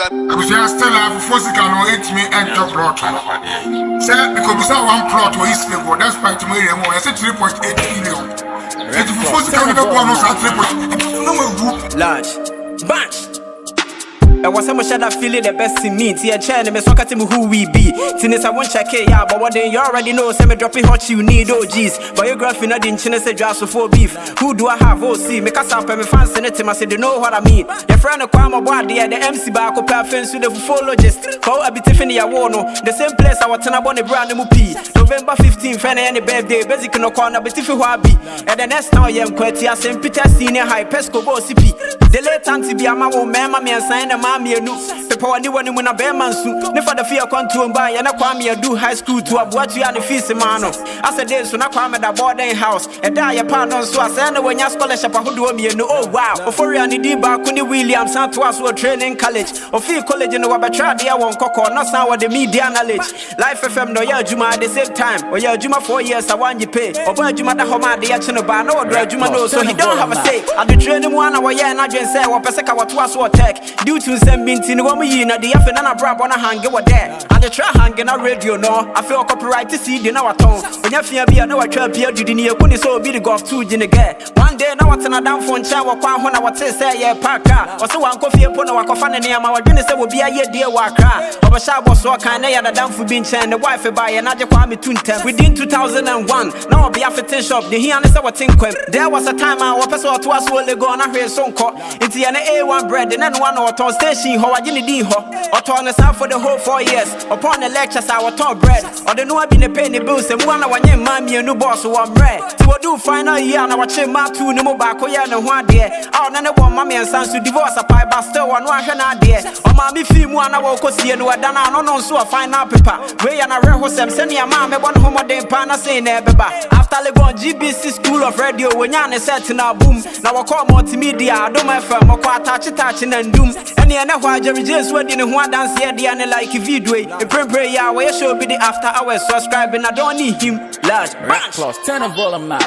Because still have physical or 8 me enter plot. Say because we saw one plot where East Lagos, that's why to me I said 3.8 billion. It's physical never go on 3.8 large bunch. I was so much that feeling the best in me. Tia Chen, me so cutting who we be. Since I won't check it, yeah, but what then you already know. Say me dropping hot you need, oh geez. Biography not in China say just for beef. Who do I have? Oh, see, make us up and me fans in it. I say, they know what I mean. Your friend of Kwame Oboadie, the MC back up her fence with the fufologist. How a bit Tiffany Awono, the same place I was turn up on the brand new P. November 15th, any birthday, basic no corner, but if you want be. And the next now, I am quite here, St. Peter Senior High, Pesco, CP. The late auntie be a mamma, mamma, and sign a mammy, and the power anyone when a bear man soon. Never the fear come to and buy, and I Kwame do high school to Oboadie and the feast mano. As a day, so I Kwame at the boarding house, and die a pound on so I send when your scholarship, who do me, and oh wow. Before you need back, Kuni Williams, and to us who training college, or feel college in the Wabatradi, I won't cock or not sound what the media knowledge. Life FM no ya Juma at the same time, or ya Juma 4 years, I want you pay, or buy Juma the Homa, the Achinoba, no, Juma no, so he don't have a say. At the training 1 hour, yeah, and I just say, what Pesaka, what was what tech, due to some minting, one me in at the F and I brab on a hang, what there. And the try hanging a radio, no, I feel copyright to see the now tone. When you feel be, I know I try Pierre Judinia, couldn't so be the golf 2 in again. One day, now what's in a down phone shower, when I was say, yeah, parka, or so one coffee upon a wakafan and my goodness, will be a year, dear waka. Of a shop was so kind of the down for being and the wife by another Kwame Tunta. Within 2001, now I'll be a fitting shop, the here and the Sawa Tinquem. There was a time I was to us will go on a real song call. It's the A1 bread and then one or ton station, how I didn't do or turn us out for the whole 4 years. Upon the lectures, I was taught bread. Or the no one been a penny bills and one hour, mammy, and new boss who I'm bread. So I do final year and I watch him out to no more back or no one there. I'll never want mommy and sons to divorce a pie, but still one idea. Or mammy film one hour, because you know I done on so I find out paper. Way and I read was them sending your mom one home of them pana saying beba. After Legon GBC School of Radio, when you're set in our boom. Now I call multimedia, I do my firm, I touching and doom. And the other why Jerry James wedding and one dance here, the other like video. A pray, yeah, where should be the after hours subscribing. I don't need him. Large Repost, turn a volume up.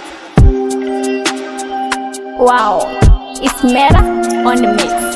Wow, it's Meta on the mix.